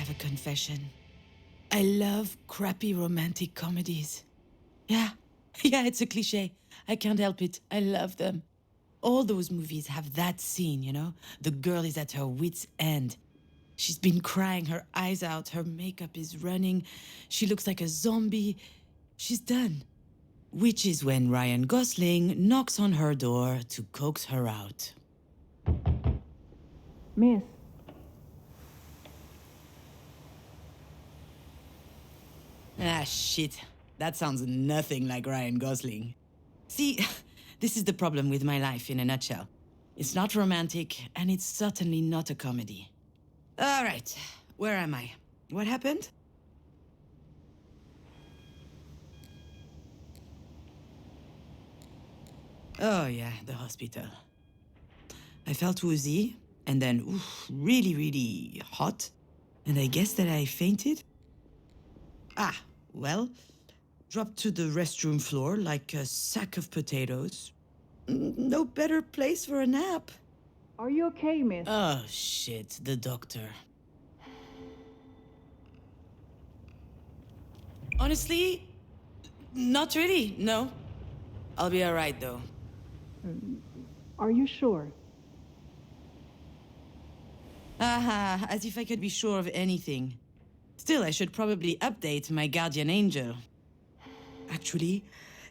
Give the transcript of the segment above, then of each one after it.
have a confession. I love crappy romantic comedies. Yeah, yeah, it's a cliché. I can't help it. I love them. All those movies have that scene, you know? The girl is at her wit's end. She's been crying her eyes out, her makeup is running, she looks like a zombie. She's done. Which is when Ryan Gosling knocks on her door to coax her out. Miss, Ah, shit. That sounds nothing like Ryan Gosling. See, this is the problem with my life in a nutshell. It's not romantic, and it's certainly not a comedy. All right, where am I? What happened? Oh yeah, the hospital. I felt woozy, and then really, really hot, and I guess that I fainted? Ah, well, dropped to the restroom floor like a sack of potatoes. No better place for a nap. are you okay, miss? Oh shit, the doctor. Honestly, not really, no. I'll be alright though. Are you sure? Aha, as if I could be sure of anything. Still, I should probably update my guardian angel. Actually,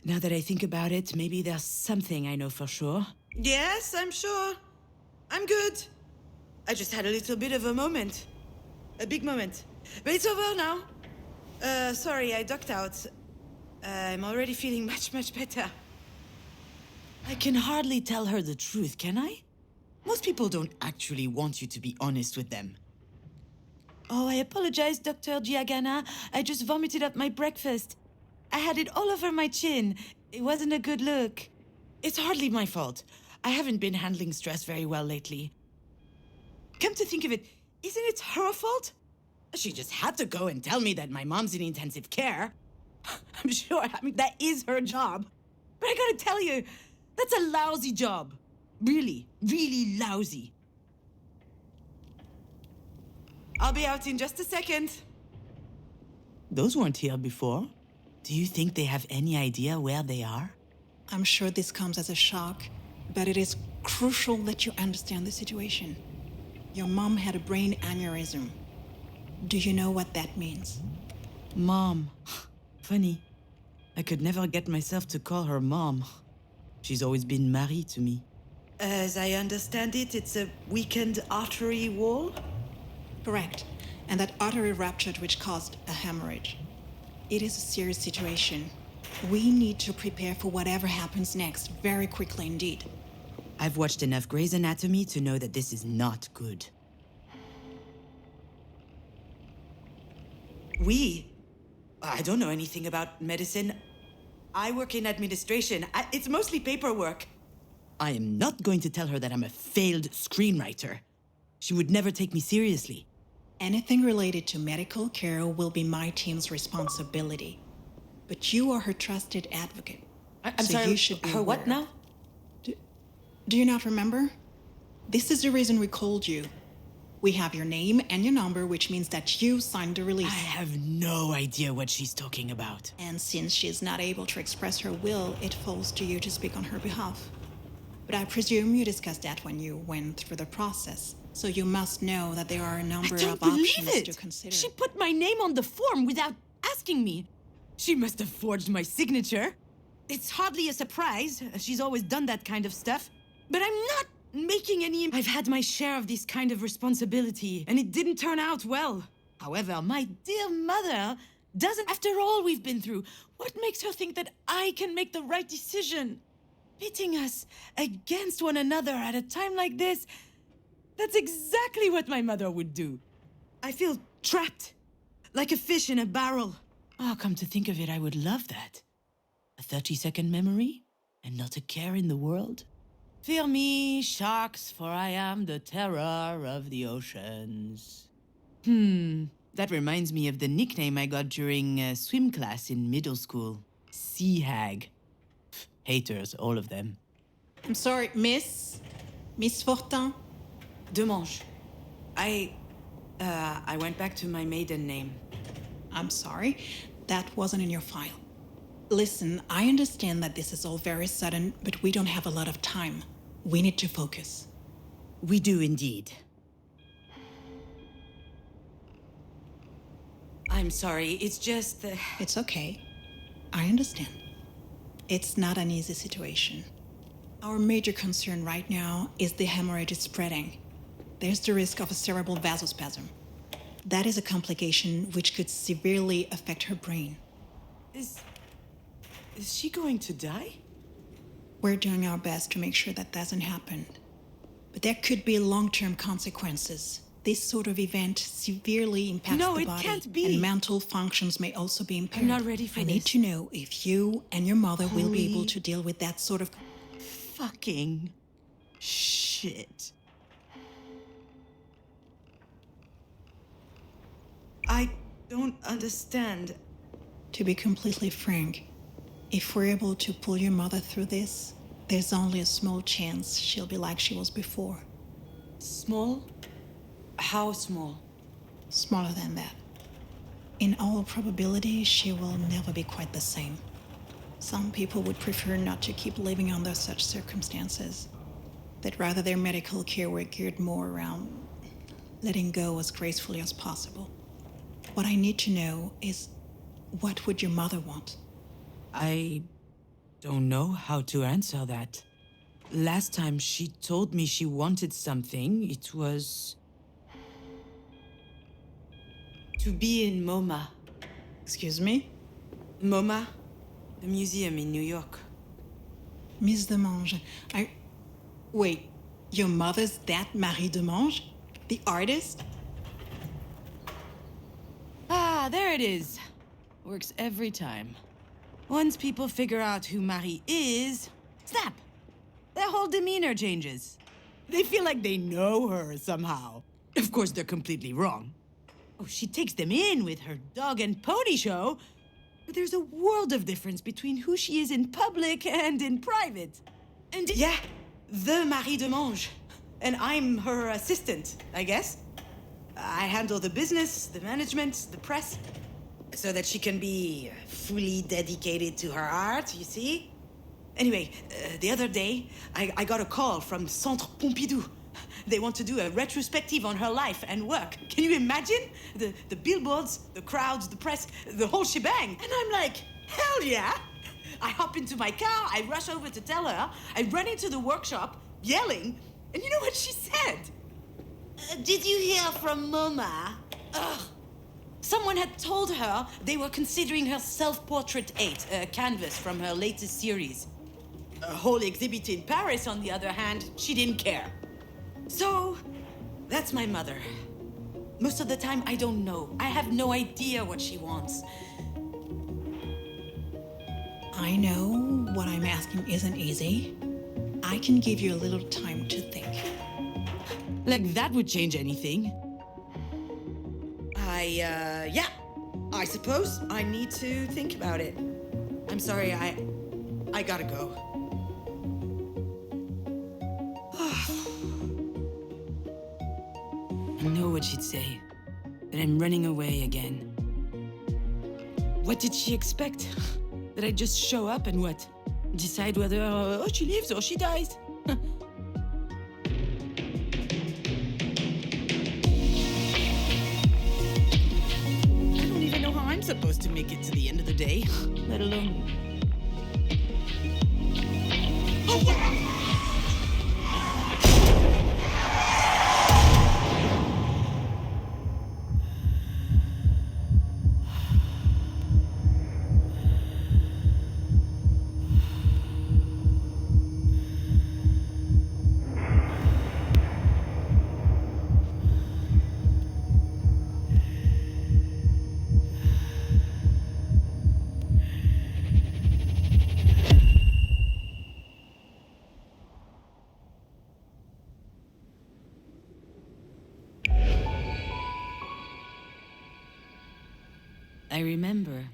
now that I think about it, maybe there's something I know for sure. Yes, I'm sure. I'm good. I just had a little bit of a moment. A big moment. But it's over now. Sorry, I ducked out. I'm already feeling much, much better. I can hardly tell her the truth, can I? Most people don't actually want you to be honest with them. Oh, I apologize, Dr. Giagana. I just vomited up my breakfast. I had it all over my chin. It wasn't a good look. It's hardly my fault. I haven't been handling stress very well lately. Come to think of it, isn't it her fault? She just had to go and tell me that my mom's in intensive care. I'm sure, I mean, that is her job. But I gotta tell you, that's a lousy job. Really, really lousy. I'll be out in just a second. Those weren't here before. Do you think they have any idea where they are? I'm sure this comes as a shock, but it is crucial that you understand the situation. Your mom had a brain aneurysm. Do you know what that means? Mom. Funny. I could never get myself to call her mom. She's always been Marie to me. As I understand it, it's a weakened artery wall? Correct. And that artery ruptured, which caused a hemorrhage. It is a serious situation. We need to prepare for whatever happens next, very quickly indeed. I've watched enough Grey's Anatomy to know that this is not good. I don't know anything about medicine. I work in administration. It's mostly paperwork. I am not going to tell her that I'm a failed screenwriter. She would never take me seriously. Anything related to medical care will be my team's responsibility. But you are her trusted advocate. I'm so sorry, you should be her what aware. now? Do you not remember? This is the reason we called you. We have your name and your number, which means that you signed the release. I have no idea what she's talking about. And since she is not able to express her will, it falls to you to speak on her behalf. But I presume you discussed that when you went through the process. So you must know that there are a number of options to consider. She put my name on the form without asking me. She must have forged my signature. It's hardly a surprise. She's always done that kind of stuff. But I'm not making any... I've had my share of this kind of responsibility, and it didn't turn out well. However, my dear mother doesn't... After all we've been through, what makes her think that I can make the right decision? Pitting us against one another at a time like this, that's exactly what my mother would do. I feel trapped, like a fish in a barrel. Oh, come to think of it, I would love that. A 30-second memory, and not a care in the world. Fear me, sharks, for I am the terror of the oceans. That reminds me of the nickname I got during swim class in middle school. Sea hag. Haters, all of them. I'm sorry, Miss Fortin? Demange. I went back to my maiden name. I'm sorry, that wasn't in your file. Listen, I understand that this is all very sudden, but we don't have a lot of time. We need to focus. We do indeed. I'm sorry, it's just... It's okay. I understand. It's not an easy situation. Our major concern right now is the hemorrhage is spreading. There's the risk of a cerebral vasospasm. That is a complication which could severely affect her brain. Is she going to die? We're doing our best to make sure that doesn't happen. But there could be long-term consequences. This sort of event severely impacts No, the it body. can't be. And mental functions may also be impaired. I'm not ready for I this. need to know if you and your mother will be able Holy to deal with that sort of... Fucking shit. I don't understand. To be completely frank, if we're able to pull your mother through this, there's only a small chance she'll be like she was before. Small? How small? Smaller than that. In all probability, she will never be quite the same. Some people would prefer not to keep living under such circumstances, that rather their medical care were geared more around letting go as gracefully as possible. What I need to know is, what would your mother want? I don't know how to answer that. Last time she told me she wanted something, it was... to be in MoMA. Excuse me? MoMA? The museum in New York. Miss Demange, Wait, your mother's that Marie Demange? The artist? Ah, there it is. Works every time. Once people figure out who Marie is, snap! Their whole demeanor changes. They feel like they know her somehow. Of course, they're completely wrong. Oh, she takes them in with her dog and pony show, but there's a world of difference between who she is in public and in private. And yeah, the Marie Demange. And I'm her assistant, I guess. I handle the business, the management, the press, so that she can be fully dedicated to her art, you see? Anyway, the other day, I got a call from Centre Pompidou. They want to do a retrospective on her life and work. Can you imagine? The billboards, the crowds, the press, the whole shebang. And I'm like, hell yeah! I hop into my car, I rush over to tell her, I run into the workshop, yelling, and you know what she said? Did you hear from MoMA? Ugh. Someone had told her they were considering her Self-Portrait 8, a canvas from her latest series. A whole exhibit in Paris, on the other hand, she didn't care. So, that's my mother. Most of the time, I don't know. I have no idea what she wants. I know what I'm asking isn't easy. I can give you a little time to think. Like that would change anything. Yeah. I suppose I need to think about it. I'm sorry, I gotta go. I know what she'd say. That I'm running away again. What did she expect? That I'd just show up and what? Decide whether, she lives or she dies? I'm supposed to make it to the end of the day, let alone... I remember,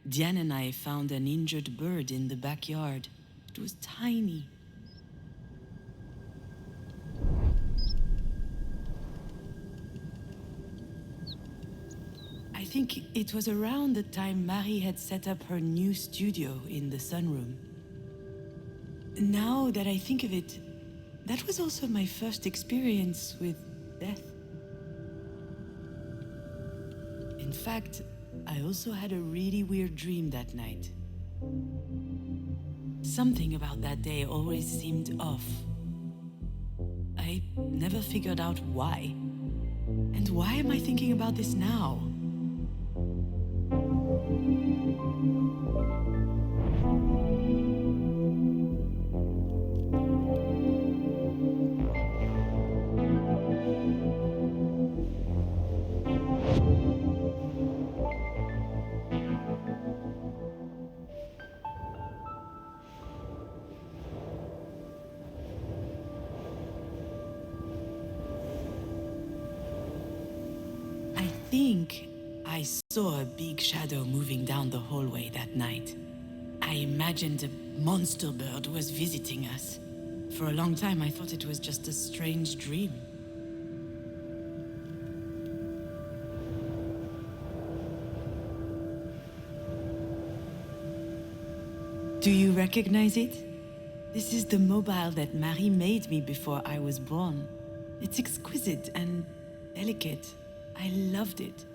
Diane and I found an injured bird in the backyard. It was tiny. I think it was around the time Marie had set up her new studio in the sunroom. Now that I think of it, that was also my first experience with death. In fact, I also had a really weird dream that night. Something about that day always seemed off. I never figured out why. And why am I thinking about this now? I think I saw a big shadow moving down the hallway that night. I imagined a monster bird was visiting us. For a long time, I thought it was just a strange dream. Do you recognize it? This is the mobile that Marie made me before I was born. It's exquisite and delicate. I loved it.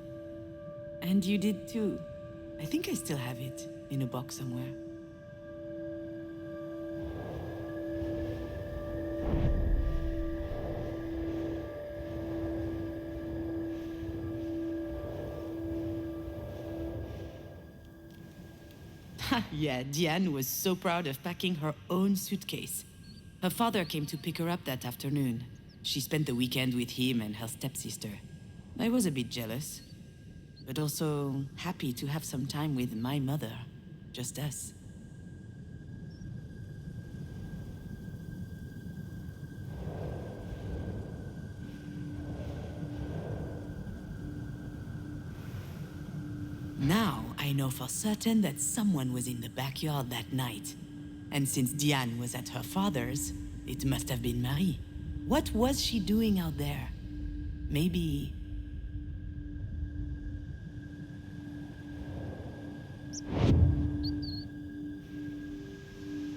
And you did too. I think I still have it in a box somewhere. Yeah, Diane was so proud of packing her own suitcase. Her father came to pick her up that afternoon. She spent the weekend with him and her stepsister. I was a bit jealous, but also happy to have some time with my mother, just us. Now I know for certain that someone was in the backyard that night. And since Diane was at her father's, it must have been Marie. What was she doing out there? Maybe...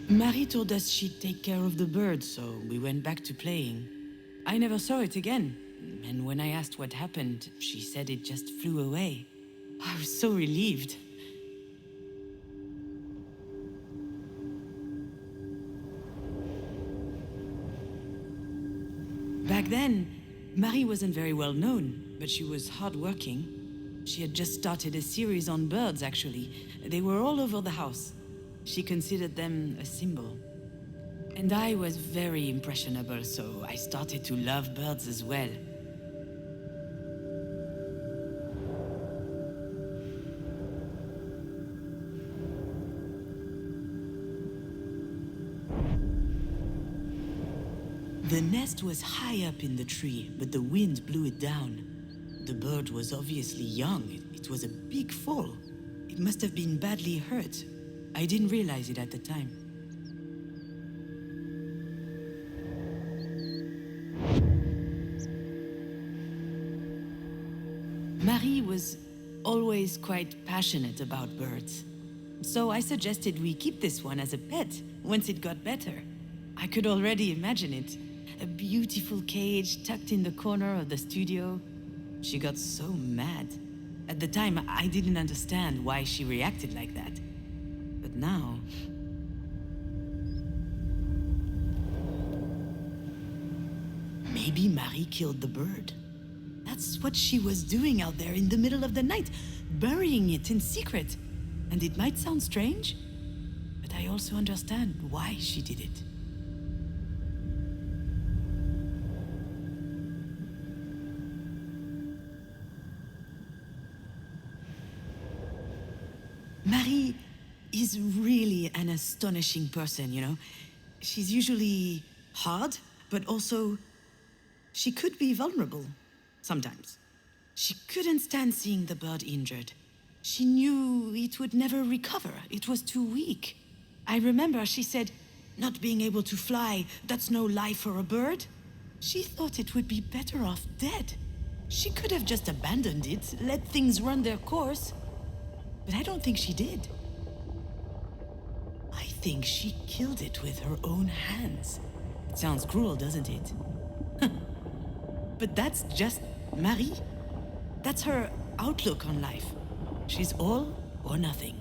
Marie told us she'd take care of the bird, so we went back to playing. I never saw it again, and when I asked what happened, she said it just flew away. I was so relieved. Back then, Marie wasn't very well known, but she was hardworking. She had just started a series on birds, actually. They were all over the house. She considered them a symbol. And I was very impressionable, so I started to love birds as well. The nest was high up in the tree, but the wind blew it down. The bird was obviously young. It was a big fall. It must have been badly hurt. I didn't realize it at the time. Marie was always quite passionate about birds. So I suggested we keep this one as a pet once it got better. I could already imagine it. A beautiful cage tucked in the corner of the studio. She got so mad. At the time, I didn't understand why she reacted like that. But now... Maybe Marie killed the bird. That's what she was doing out there in the middle of the night, burying it in secret. And it might sound strange, but I also understand why she did it. Marie is really an astonishing person, you know? She's usually hard, but also she could be vulnerable sometimes. She couldn't stand seeing the bird injured. She knew it would never recover. It was too weak. I remember she said, "Not being able to fly, that's no life for a bird." She thought it would be better off dead. She could have just abandoned it, let things run their course. But I don't think she did. I think she killed it with her own hands. It sounds cruel, doesn't it? But that's just Marie. That's her outlook on life. She's all or nothing.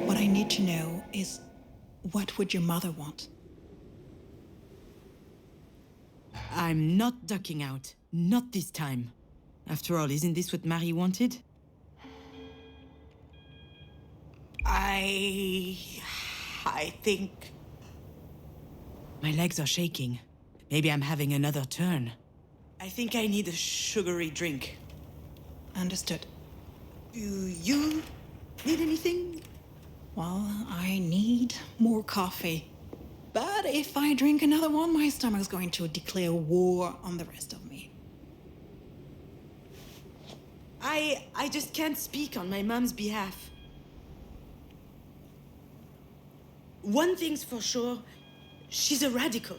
What I need to know is, what would your mother want? I'm not ducking out. Not this time. After all, isn't this what Marie wanted? I think... My legs are shaking. Maybe I'm having another turn. I think I need a sugary drink. Understood. Do you need anything? Well, I need more coffee. But if I drink another one, my stomach's going to declare war on the rest of me. I just can't speak on my mom's behalf. One thing's for sure, she's a radical.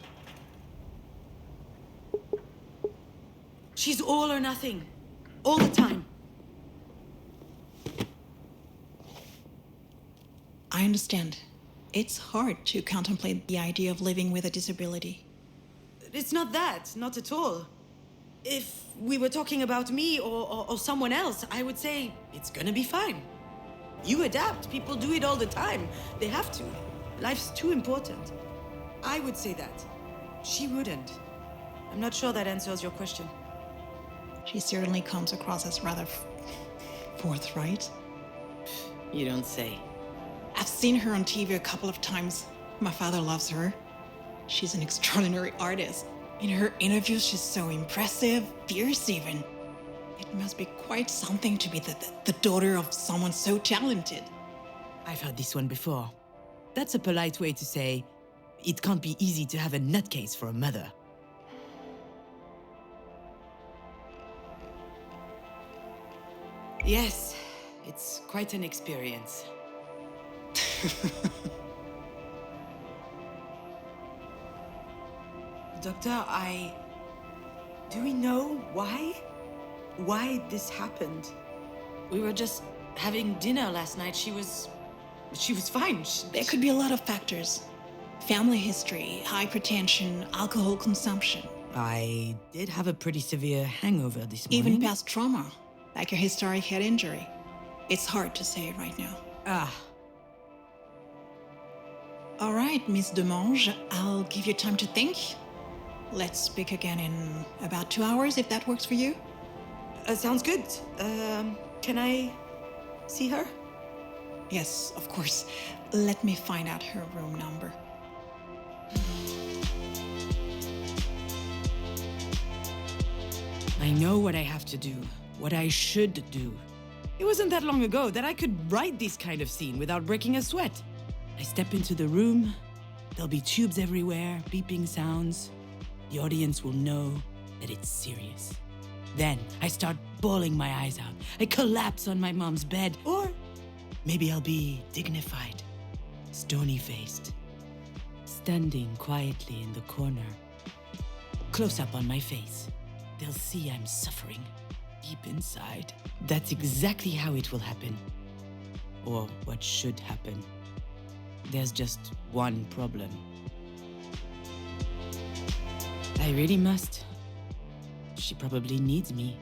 She's all or nothing, all the time. I understand. It's hard to contemplate the idea of living with a disability. It's not that, not at all. If we were talking about me or someone else, I would say it's gonna be fine. You adapt, people do it all the time. They have to. Life's too important. I would say that. She wouldn't. I'm not sure that answers your question. She certainly comes across as rather forthright. You don't say. I've seen her on TV a couple of times. My father loves her. She's an extraordinary artist. In her interviews, she's so impressive, fierce even. It must be quite something to be the daughter of someone so talented. I've heard this one before. That's a polite way to say, it can't be easy to have a nutcase for a mother. Yes, it's quite an experience. Doctor, do we know why? Why this happened? We were just having dinner last night. She was fine. There could be a lot of factors. Family history, hypertension, alcohol consumption. I did have a pretty severe hangover this morning. Even past trauma, like a historic head injury. It's hard to say right now. All right, Miss Demange, I'll give you time to think. Let's speak again in about 2 hours, if that works for you. Sounds good. Can I see her? Yes, of course. Let me find out her room number. I know what I have to do, what I should do. It wasn't that long ago that I could write this kind of scene without breaking a sweat. I step into the room, there'll be tubes everywhere, beeping sounds. The audience will know that it's serious. Then I start bawling my eyes out. I collapse on my mom's bed, or maybe I'll be dignified, stony-faced, standing quietly in the corner. Close up on my face. They'll see I'm suffering deep inside. That's exactly how it will happen. Or what should happen. There's just one problem. I really must. She probably needs me.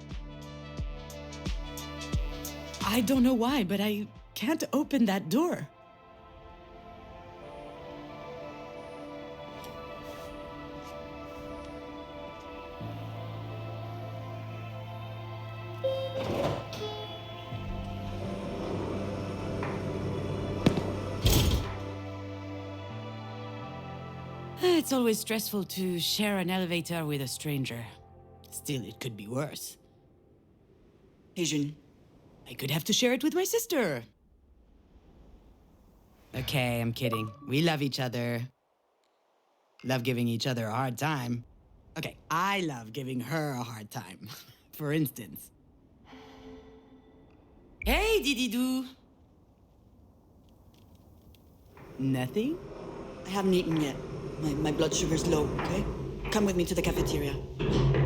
I don't know why, but I can't open that door. It's always stressful to share an elevator with a stranger. Still, it could be worse. Hey, June. I could have to share it with my sister. Okay, I'm kidding. We love each other. Love giving each other a hard time. Okay, I love giving her a hard time. For instance. Hey, Didi-Doo. Nothing? I haven't eaten yet. My blood sugar's low, okay? Come with me to the cafeteria.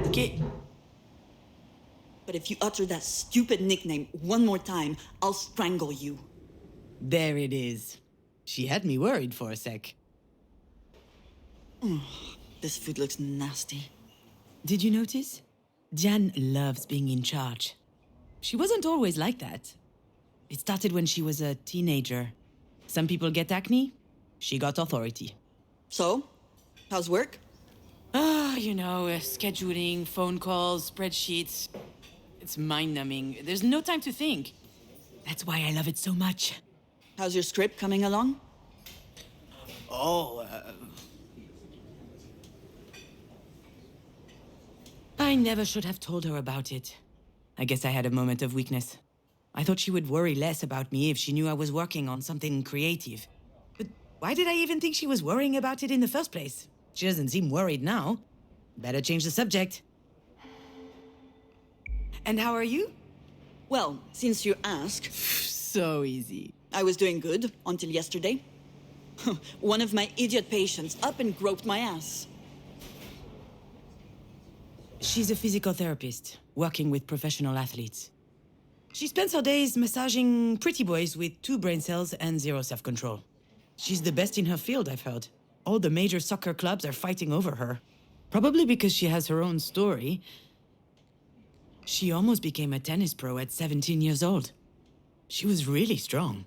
Okay. But if you utter that stupid nickname one more time, I'll strangle you. There it is. She had me worried for a sec. This food looks nasty. Did you notice? Jan loves being in charge. She wasn't always like that. It started when she was a teenager. Some people get acne. She got authority. So, how's work? Scheduling, phone calls, spreadsheets. It's mind-numbing. There's no time to think. That's why I love it so much. How's your script coming along? I never should have told her about it. I guess I had a moment of weakness. I thought she would worry less about me if she knew I was working on something creative. But why did I even think she was worrying about it in the first place? She doesn't seem worried now. Better change the subject. And how are you? Well, since you ask, So easy. I was doing good until yesterday. One of my idiot patients up and groped my ass. She's a physical therapist, working with professional athletes. She spends her days massaging pretty boys with 2 brain cells and 0 self-control. She's the best in her field, I've heard. All the major soccer clubs are fighting over her. Probably because she has her own story. She almost became a tennis pro at 17 years old. She was really strong.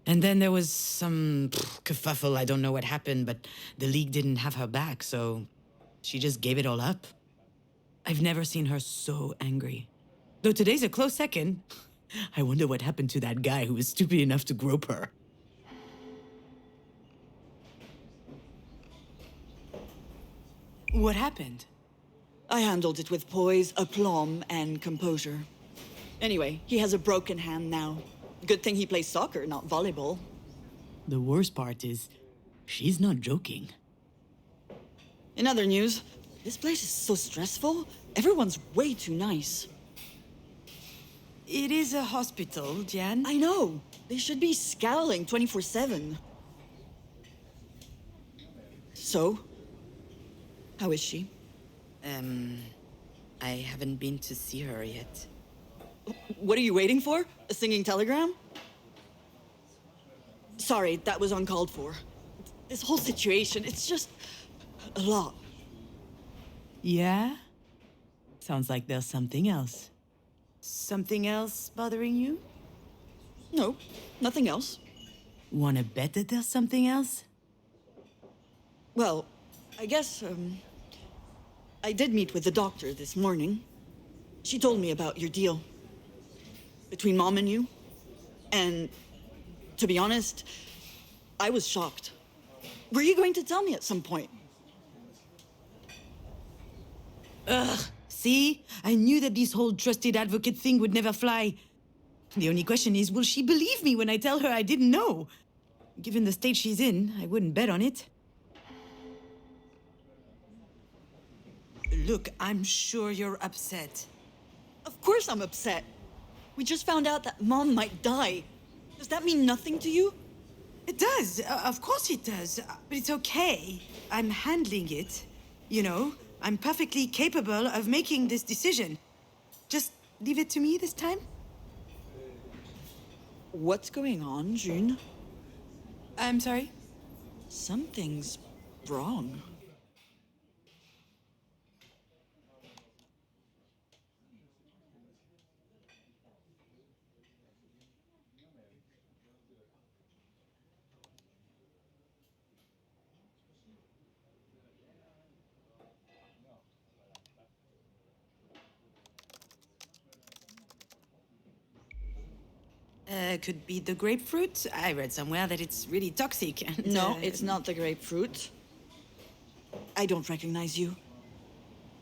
And then there was some kerfuffle, I don't know what happened, but the league didn't have her back, so she just gave it all up. I've never seen her so angry. Though today's a close second. I wonder what happened to that guy who was stupid enough to grope her. What happened? I handled it with poise, aplomb, and composure. Anyway, he has a broken hand now. Good thing he plays soccer, not volleyball. The worst part is, she's not joking. In other news, this place is so stressful. Everyone's way too nice. It is a hospital, Jan. I know. They should be scowling 24/7. So, how is she? I haven't been to see her yet. What are you waiting for? A singing telegram? Sorry, that was uncalled for. This whole situation, it's just a lot. Yeah? Sounds like there's something else. Something else bothering you? No, nothing else. Wanna bet that there's something else? Well, I guess, I did meet with the doctor this morning. She told me about your deal. Between Mom and you. And, to be honest, I was shocked. Were you going to tell me at some point? See? I knew that this whole trusted advocate thing would never fly. The only question is, will she believe me when I tell her I didn't know? Given the state she's in, I wouldn't bet on it. Look, I'm sure you're upset. Of course I'm upset. We just found out that Mom might die. Does that mean nothing to you? It does. Of course it does. But it's okay. I'm handling it. You know, I'm perfectly capable of making this decision. Just leave it to me this time. What's going on, June? I'm sorry? Something's wrong. Could be the grapefruit. I read somewhere that it's really toxic. And, No, it's not the grapefruit. I don't recognize you.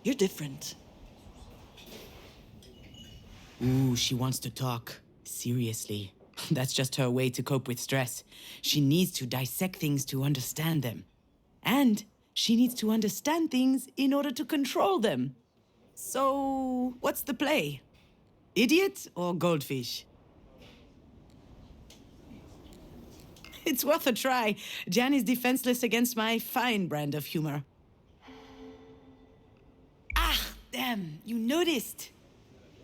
You're different. Ooh, she wants to talk. Seriously. That's just her way to cope with stress. She needs to dissect things to understand them. And she needs to understand things in order to control them. So, what's the play? Idiot or goldfish? It's worth a try. Jan is defenseless against my fine brand of humor. Ah, damn, you noticed.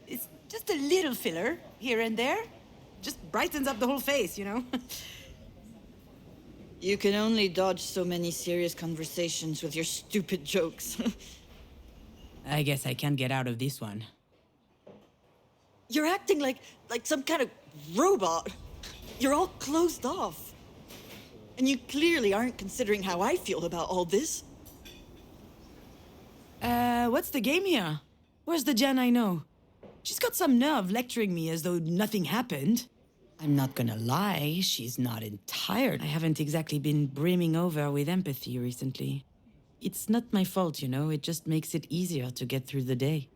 It's just a little filler here and there. Just brightens up the whole face, you know? You can only dodge so many serious conversations with your stupid jokes. I guess I can't get out of this one. You're acting like some kind of robot. You're all closed off. And you clearly aren't considering how I feel about all this. What's the game here? Where's the Jan I know? She's got some nerve lecturing me as though nothing happened. I'm not gonna lie, she's not entirely. I haven't exactly been brimming over with empathy recently. It's not my fault, you know, it just makes it easier to get through the day.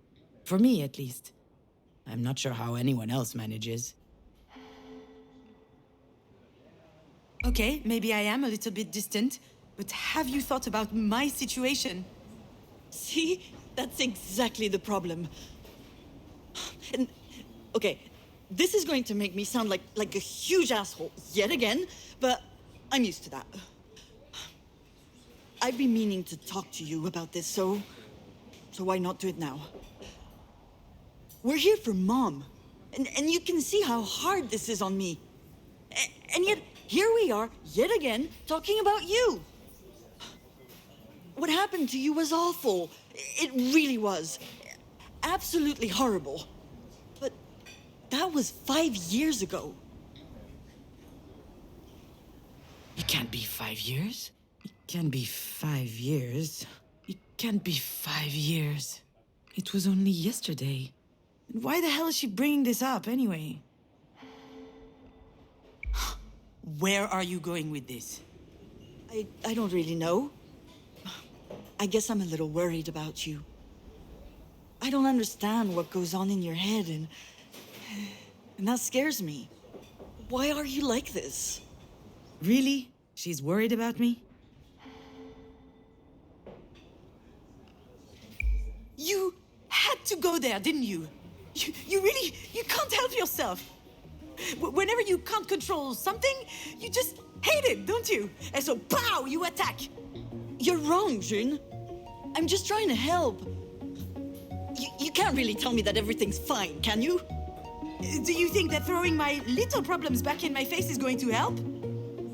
For me, at least. I'm not sure how anyone else manages. Okay, maybe I am a little bit distant, but have you thought about my situation? See? That's exactly the problem. And, okay, this is going to make me sound like a huge asshole yet again, but I'm used to that. I've been meaning to talk to you about this, so why not do it now? We're here for Mom, and you can see how hard this is on me. And yet, here we are, yet again, talking about you. What happened to you was awful. It really was. Absolutely horrible. But that was 5 years ago. It can't be 5 years. It can't be 5 years. It can't be 5 years. It was only yesterday. Why the hell is she bringing this up anyway? Where are you going with this? I don't really know. I guess I'm a little worried about you. I don't understand what goes on in your head, and that scares me. Why are you like this? Really? She's worried about me? You had to go there, didn't you? You can't help yourself. Whenever you can't control something, you just hate it, don't you? And so, pow, you attack. You're wrong, June. I'm just trying to help. You can't really tell me that everything's fine, can you? Do you think that throwing my little problems back in my face is going to help?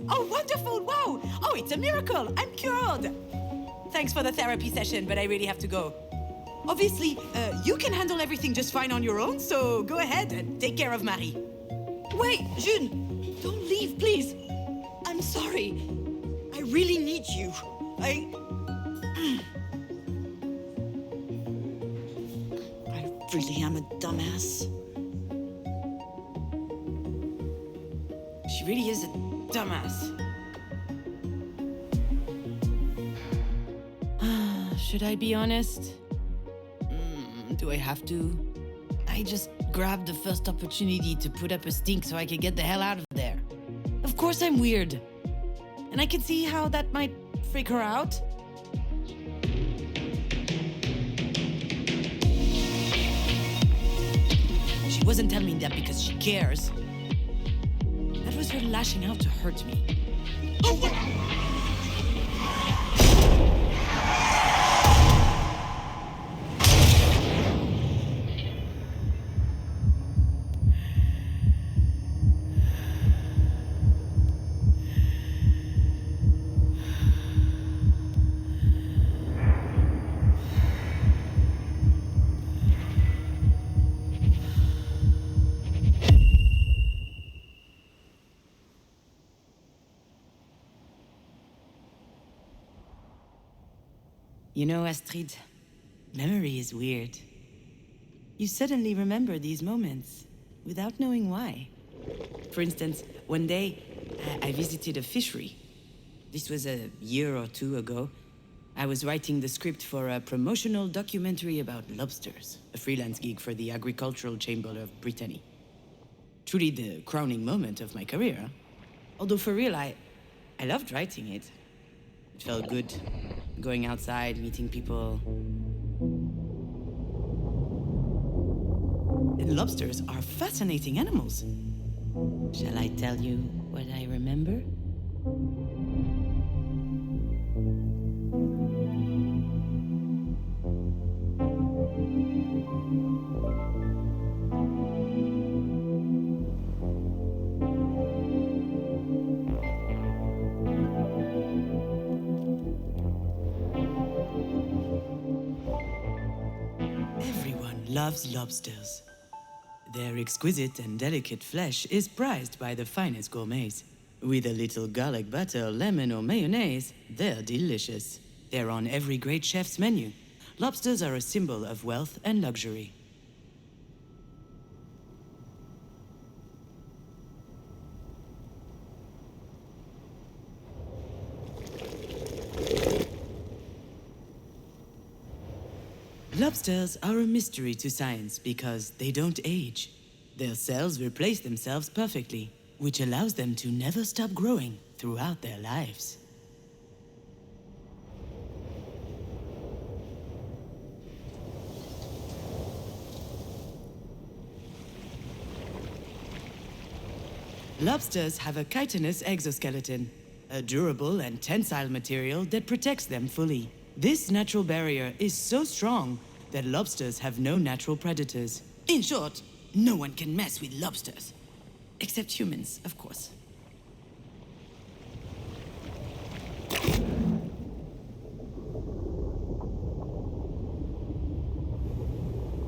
Oh, wonderful, wow. Oh, it's a miracle, I'm cured. Thanks for the therapy session, but I really have to go. Obviously, you can handle everything just fine on your own, so go ahead and take care of Marie. Wait, June, don't leave, please. I'm sorry. I really need you. I really am a dumbass. She really is a dumbass. Should I be honest? Do I have to? I just grabbed the first opportunity to put up a stink so I could get the hell out of there. Of course I'm weird. And I can see how that might freak her out. She wasn't telling me that because she cares. That was her lashing out to hurt me. Oh, what? You know, Astrid, memory is weird. You suddenly remember these moments without knowing why. For instance, one day, I visited a fishery. This was a year or two ago. I was writing the script for a promotional documentary about lobsters, a freelance gig for the Agricultural Chamber of Brittany. Truly the crowning moment of my career. Although for real, I loved writing it. It felt good, going outside, meeting people. And lobsters are fascinating animals. Shall I tell you what I remember? loves lobsters. Their exquisite and delicate flesh is prized by the finest gourmets. With a little garlic butter, lemon, or mayonnaise, they're delicious. They're on every great chef's menu. Lobsters are a symbol of wealth and luxury. Lobsters are a mystery to science because they don't age. Their cells replace themselves perfectly, which allows them to never stop growing throughout their lives. Lobsters have a chitinous exoskeleton, a durable and tensile material that protects them fully. This natural barrier is so strong that lobsters have no natural predators. In short, no one can mess with lobsters. Except humans, of course.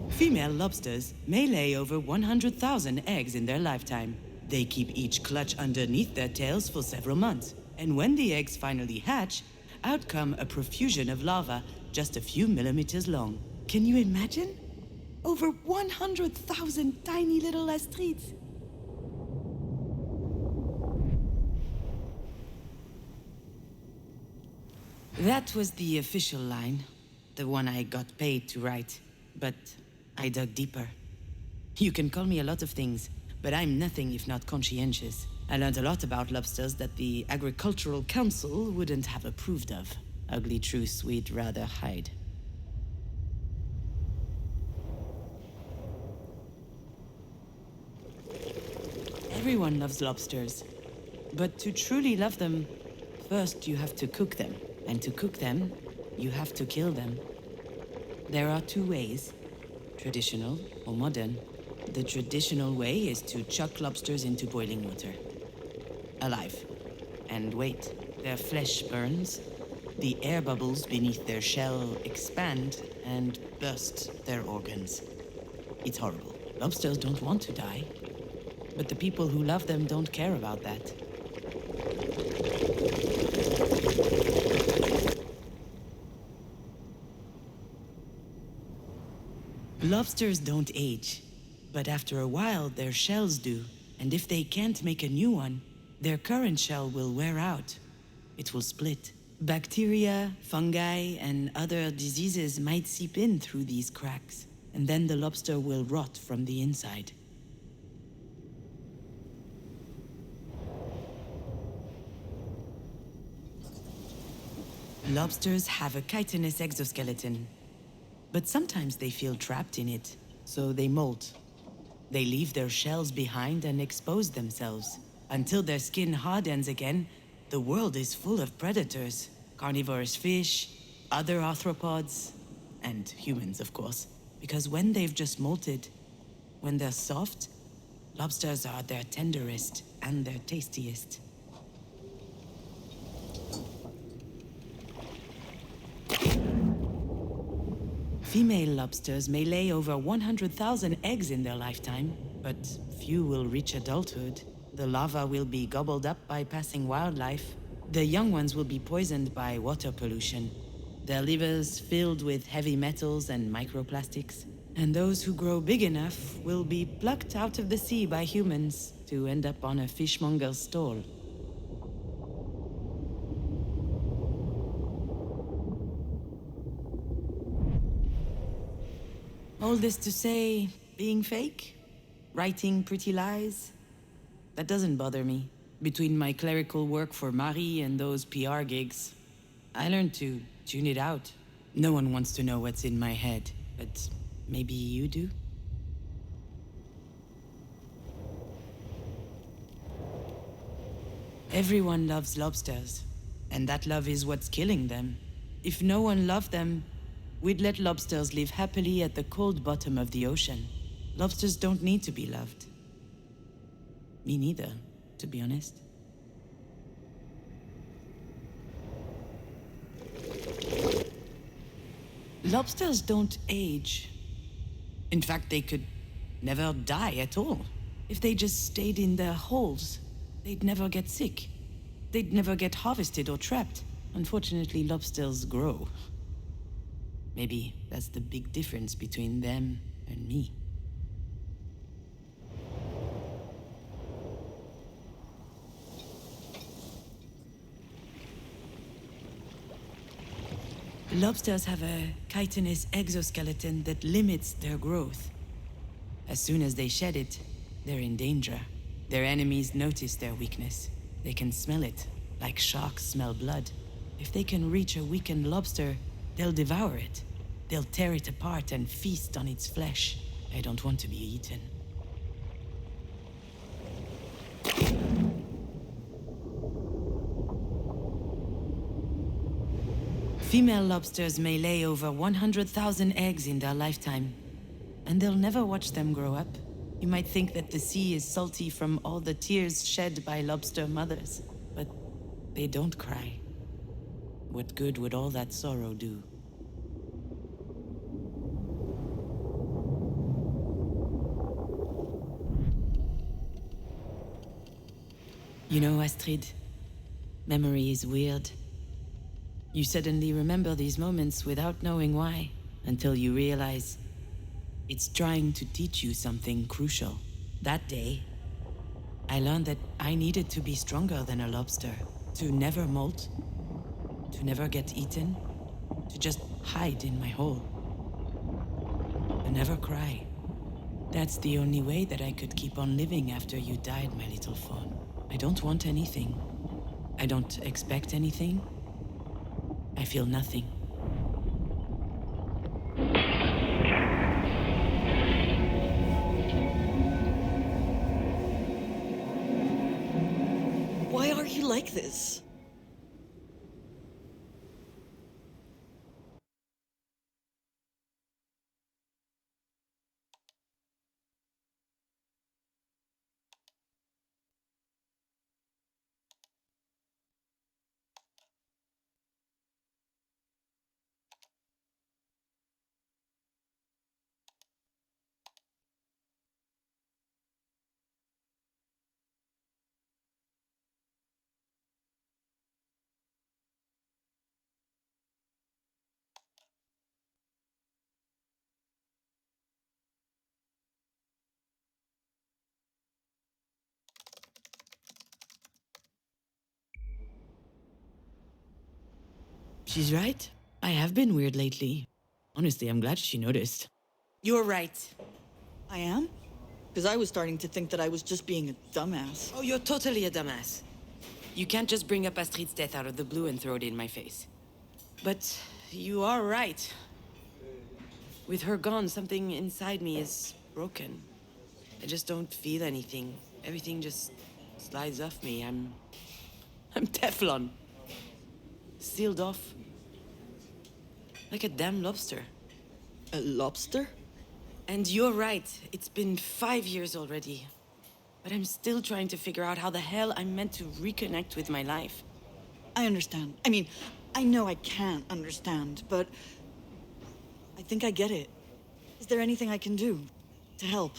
Female lobsters may lay over 100,000 eggs in their lifetime. They keep each clutch underneath their tails for several months, and when the eggs finally hatch, out come a profusion of larvae just a few millimeters long. Can you imagine? Over 100,000 tiny little astrides. That was the official line, the one I got paid to write, but I dug deeper. You can call me a lot of things, but I'm nothing if not conscientious. I learned a lot about lobsters that the Agricultural Council wouldn't have approved of. Ugly truths we'd rather hide. Everyone loves lobsters, but to truly love them, first you have to cook them. And to cook them, you have to kill them. There are two ways, traditional or modern. The traditional way is to chuck lobsters into boiling water, alive. And wait, their flesh burns, the air bubbles beneath their shell expand and burst their organs. It's horrible. Lobsters don't want to die, but the people who love them don't care about that. Lobsters don't age, but after a while their shells do, and if they can't make a new one, their current shell will wear out. It will split. Bacteria, fungi, and other diseases might seep in through these cracks, and then the lobster will rot from the inside. Lobsters have a chitinous exoskeleton, but sometimes they feel trapped in it, so they molt. They leave their shells behind and expose themselves. Until their skin hardens again, the world is full of predators. Carnivorous fish, other arthropods, and humans, of course. Because when they've just molted, when they're soft, lobsters are their tenderest and their tastiest. Female lobsters may lay over 100,000 eggs in their lifetime, but few will reach adulthood. The larvae will be gobbled up by passing wildlife. The young ones will be poisoned by water pollution. Their livers filled with heavy metals and microplastics. And those who grow big enough will be plucked out of the sea by humans to end up on a fishmonger's stall. All this to say, being fake? Writing pretty lies? That doesn't bother me. Between my clerical work for Marie and those PR gigs, I learned to tune it out. No one wants to know what's in my head, but maybe you do? Everyone loves lobsters, and that love is what's killing them. If no one loved them, we'd let lobsters live happily at the cold bottom of the ocean. Lobsters don't need to be loved. Me neither, to be honest. Lobsters don't age, In fact, they could never die at all. If they just stayed in their holes, they'd never get sick. They'd never get harvested or trapped. Unfortunately, lobsters grow. Maybe that's the big difference between them and me. Lobsters have a chitinous exoskeleton that limits their growth. As soon as they shed it, they're in danger. Their enemies notice their weakness. They can smell it, like sharks smell blood. If they can reach a weakened lobster, they'll devour it. They'll tear it apart and feast on its flesh. I don't want to be eaten. Female lobsters may lay over 100,000 eggs in their lifetime, and they'll never watch them grow up. You might think that the sea is salty from all the tears shed by lobster mothers, but they don't cry. What good would all that sorrow do? You know, Astrid, memory is weird. You suddenly remember these moments without knowing why, until you realize it's trying to teach you something crucial. That day, I learned that I needed to be stronger than a lobster, to never molt, to never get eaten, to just hide in my hole, to never cry. That's the only way that I could keep on living after you died, my little fawn. I don't want anything. I don't expect anything. I feel nothing. Why are you like this? She's right. I have been weird lately. Honestly, I'm glad she noticed. You're right. I am? Because I was starting to think that I was just being a dumbass. Oh, you're totally a dumbass. You can't just bring up Astrid's death out of the blue and throw it in my face. But you are right. With her gone, something inside me is broken. I just don't feel anything. Everything just slides off me. I'm Teflon. Sealed off. Like a damn lobster. A lobster? And you're right. It's been 5 years already. But I'm still trying to figure out how the hell I'm meant to reconnect with my life. I understand. I mean, I know I can't understand, but I think I get it. Is there anything I can do to help?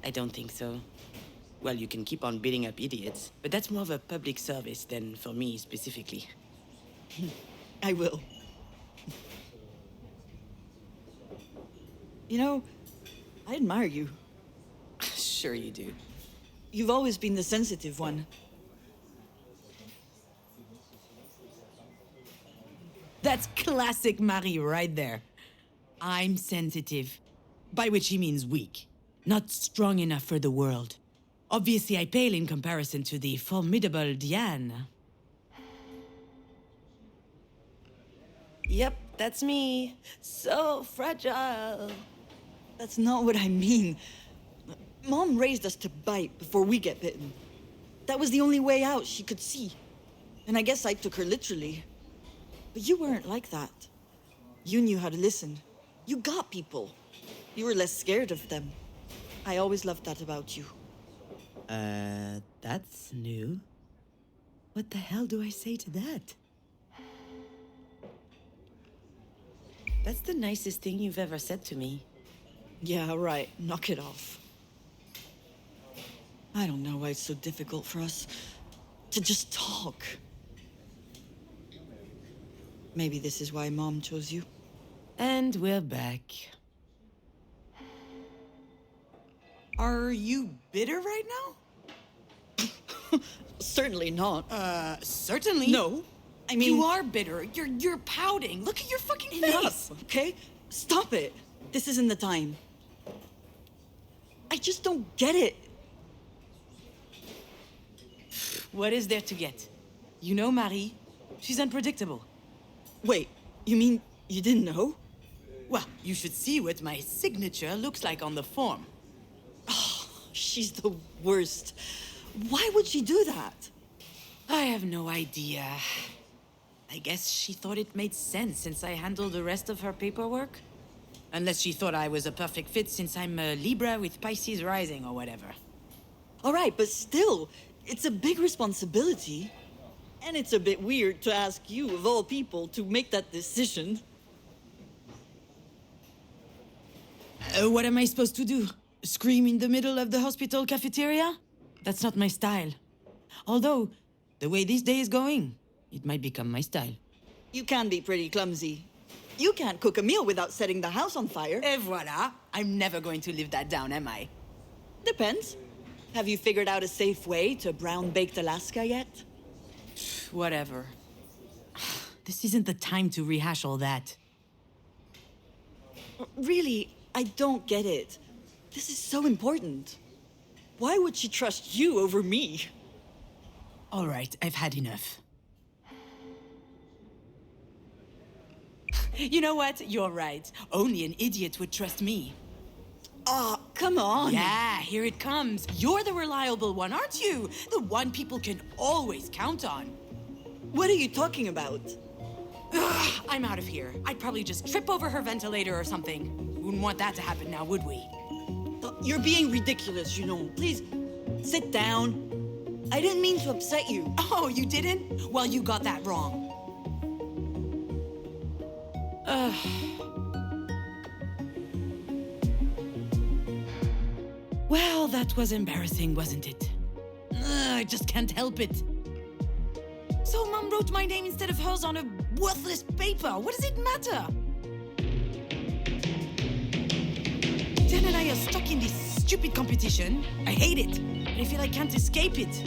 I don't think so. Well, you can keep on beating up idiots, but that's more of a public service than for me specifically. I will. You know, I admire you. Sure you do. You've always been the sensitive one. That's classic Marie right there. I'm sensitive. By which he means weak. Not strong enough for the world. Obviously, I pale in comparison to the formidable Diane. Yep, that's me. So fragile. That's not what I mean. Mom raised us to bite before we get bitten. That was the only way out she could see. And I guess I took her literally. But you weren't like that. You knew how to listen. You got people. You were less scared of them. I always loved that about you. That's new. What the hell do I say to that? That's the nicest thing you've ever said to me. Yeah, right. Knock it off. I don't know why it's so difficult for us to just talk. Maybe this is why Mom chose you. And we're back. Are you bitter right now? Certainly not. Certainly. No. I mean... You are bitter. You're pouting. Look at your fucking face. Enough, okay? Stop it. This isn't the time. I just don't get it. What is there to get? You know Marie. She's unpredictable. Wait, you mean you didn't know? Well, you should see what my signature looks like on the form. She's the worst. Why would she do that? I have no idea. I guess she thought it made sense since I handled the rest of her paperwork. Unless she thought I was a perfect fit since I'm a Libra with Pisces rising or whatever. All right, but still, it's a big responsibility. And it's a bit weird to ask you, of all people, to make that decision. What am I supposed to do? Scream in the middle of the hospital cafeteria? That's not my style. Although, the way this day is going, it might become my style. You can be pretty clumsy. You can't cook a meal without setting the house on fire. Et voilà! I'm never going to live that down, am I? Depends. Have you figured out a safe way to brown-baked Alaska yet? Whatever. This isn't the time to rehash all that. Really, I don't get it. This is so important. Why would she trust you over me? All right, I've had enough. You know what? You're right. Only an idiot would trust me. Ah, come on. Yeah, here it comes. You're the reliable one, aren't you? The one people can always count on. What are you talking about? Ugh, I'm out of here. I'd probably just trip over her ventilator or something. Wouldn't want that to happen now, would we? You're being ridiculous, you know. Please, sit down. I didn't mean to upset you. Oh, you didn't? Well, you got that wrong. Well, that was embarrassing, wasn't it? I just can't help it. So Mom wrote my name instead of hers on a worthless paper. What does it matter? Dan and I are stuck in this stupid competition. I hate it, but I feel I can't escape it.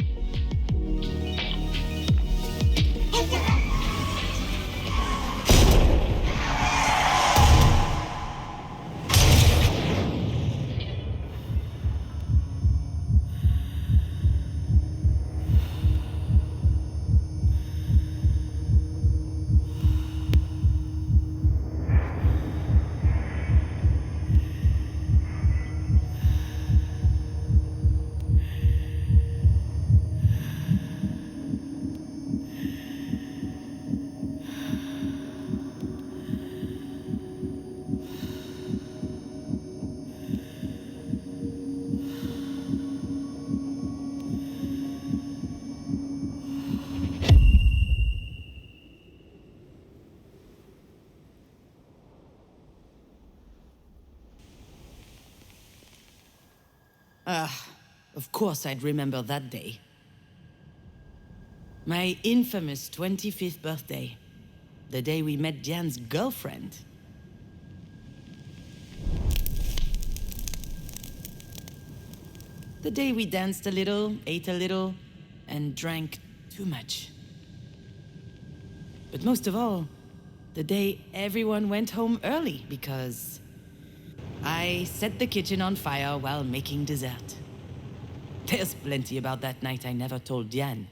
Of course I'd remember that day. My infamous 25th birthday. The day we met Diane's girlfriend. The day we danced a little, ate a little, and drank too much. But most of all, the day everyone went home early because I set the kitchen on fire while making dessert. There's plenty about that night I never told Diane.